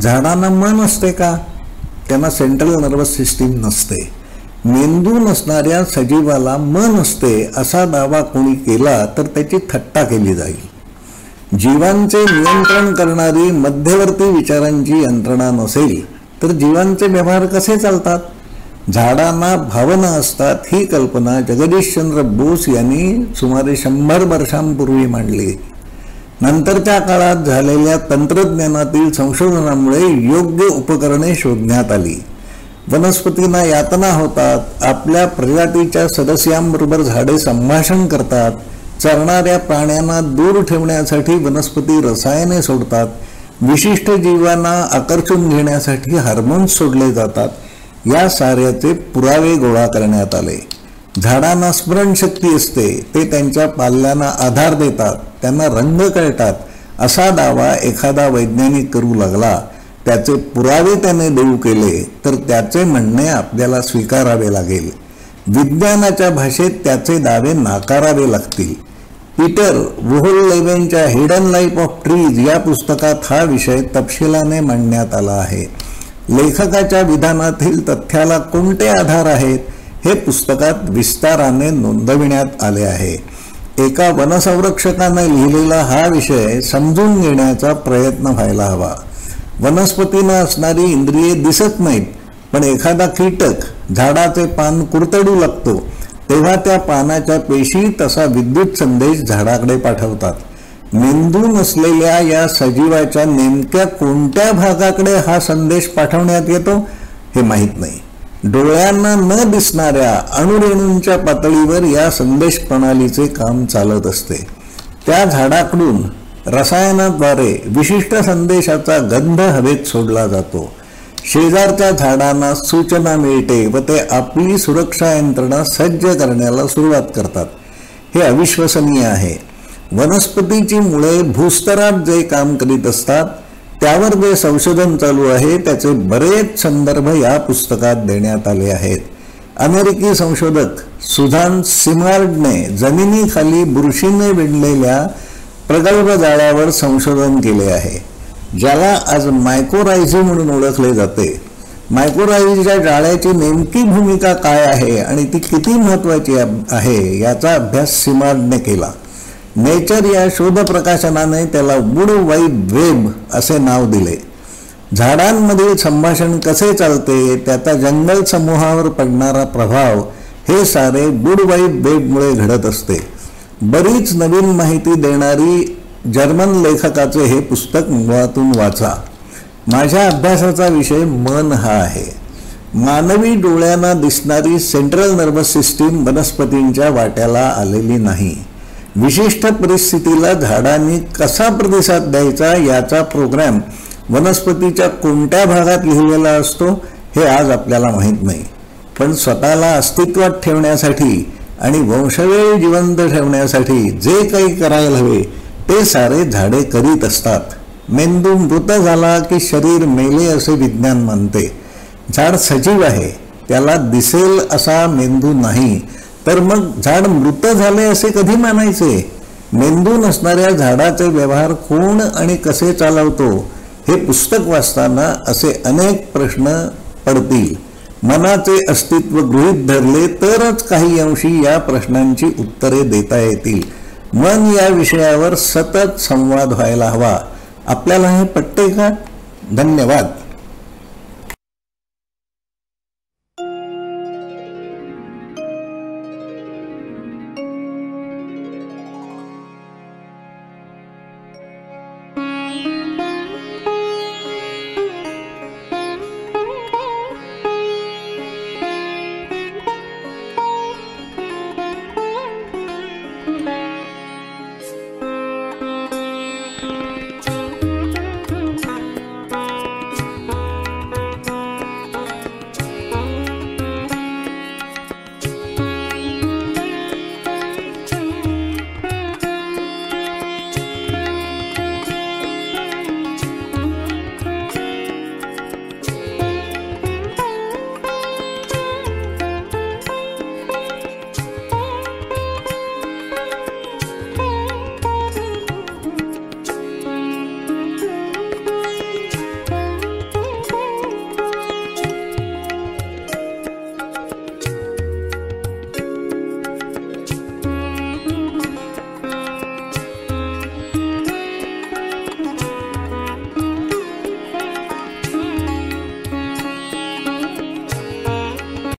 झाडांना मन असते का? त्यांना सेंट्रल नर्वस सिस्टीम नसते. मेंदू नसणाऱ्या सजीवाला मन असते असा दावा कोणी केला तर त्याची थट्टा केली जाईल. जीवांचे नियंत्रण करणारी मध्यवर्ती विचारांची यंत्रणा नसेल तर जीवांचे व्यवहार कसे चालतात? झाडांना भावना असतात ही कल्पना जगदीशचंद्र बोस यांनी सुमारे 100 वर्षांपूर्वी मांडली. नंतरच्या काळात झालेल्या तंत्रज्ञानातील संशोधनामुळे योग्य उपकरणे शोधण्यात आली. वनस्पतींना यातना होतात, आपल्या प्रजातीच्या सदस्यांबरोबर झाडे संभाषण करतात, चरणाऱ्या प्राण्यांना दूर ठेवण्यासाठी वनस्पती रसायने सोडतात, विशिष्ट जीवांना आकर्षून घेण्यासाठी हार्मोन्स सोडले जातात. या साऱ्याचे पुरावे गोळा करण्यात आले. झाडांना स्मरणशक्ती असते, ते त्यांच्या पाल्यांना आधार देतात, त्यांना रंग कळतात असा दावा एखादा वैज्ञानिक करू लागला, त्याचे पुरावे त्याने देऊ केले तर त्याचे म्हणणे आपल्याला स्वीकारावे लागेल. विज्ञानाच्या भाषेत त्याचे दावे नाकारावे लागतील. पीटर वोहललेवेनच्या हिडन लाईफ ऑफ ट्रीज या पुस्तकात हा विषय तपशिलाने मांडण्यात आला आहे. लेखकाच्या विधानातील तथ्याला कोणते आधार आहेत हे पुस्तकात विस्ताराने नोंदविण्यात आले आहे. एका वनसंरक्षकाने लिहिलेला हा विषय समजून घेण्याचा प्रयत्न व्हायला हवा. वनस्पतींना असणारी इंद्रिये दिसत नाहीत, पण एखादा कीटक झाडाचे पान कुरतडू लागतो तेव्हा त्या पानाच्या पेशी तसा विद्युत संदेश झाडाकडे पाठवतात. मेंदू नसलेल्या या सजीवाच्या नेमक्या कोणत्या भागाकडे हा संदेश पाठवण्यात येतो हे माहीत नाही. डोळ्यांना न दिसणाऱ्या अणुरेणूंच्या पातळीवर या संदेश प्रणालीचे काम चालत असते. त्या झाडाकडून रसायनाद्वारे विशिष्ट संदेशाचा गंध हवेत सोडला जातो. शेजारच्या झाडांना सूचना मिळते व ते आपली सुरक्षा यंत्रणा सज्ज करण्याला सुरुवात करतात. हे अविश्वसनीय आहे. वनस्पतीची मुळे भूस्तरात जे काम करीत असतात त्यावर जे संशोधन चालू आहे त्याचे बरेच संदर्भ या पुस्तकात देण्यात आले आहेत. अमेरिकी संशोधक सुझान सिमार्डने जमिनीखाली बुरशीने विणलेल्या प्रगल्भ जाळ्यावर संशोधन केले आहे, ज्याला आज मायकोरायझी म्हणून ओळखले जाते. मायकोरायझीच्या जाळ्याची नेमकी भूमिका काय आहे आणि ती किती महत्त्वाची आहे याचा अभ्यास सिमार्डने केला. नेचर या शोध प्रकाशनाने त्याला वुड वाईड वेब असे नाव दिले. झाडांमधील संभाषण कसे चालते, त्याचा जंगल समूहावर पडणारा प्रभाव हे सारे वुड वाईड वेबमुळे घडत असते. बरीच नवीन माहिती देणारी जर्मन लेखकाचे हे पुस्तक मुळातून वाचा. माझ्या अभ्यासाचा विषय मन हा आहे. मानवी डोळ्यांना दिसणारी सेंट्रल नर्वस सिस्टीम वनस्पतींच्या वाट्याला आलेली नाही. विशिष्ट परिस्थितीला झाडांनी कसा प्रतिसाद द्यायचा याचा प्रोग्राम वनस्पतीच्या कोणत्या भागात लिहिलेला असतो हे आज आपल्याला माहीत नाही. पण स्वतःला अस्तित्वात ठेवण्यासाठी आणि वंशवेळ जिवंत ठेवण्यासाठी जे काही करायला हवे ते सारे झाडे करीत असतात. मेंदू मृत झाला की शरीर मेले असे विज्ञान मानते. झाड सजीव आहे, त्याला दिसेल असा मेंदू नाही, तर मग झाड मृत झाले असे कधी मानायचे? मेंदू नसणाऱ्या झाडाचे व्यवहार कोण आणि कसे चालवतो हे पुस्तक वाचताना असे अनेक प्रश्न पडतील. मनाचे अस्तित्व गृहीत धरले तरच काही अंशी या प्रश्नांची उत्तरे देता येतील. मन या विषयावर सतत संवाद व्हायला हवा. आपल्याला हे पटते का? धन्यवाद.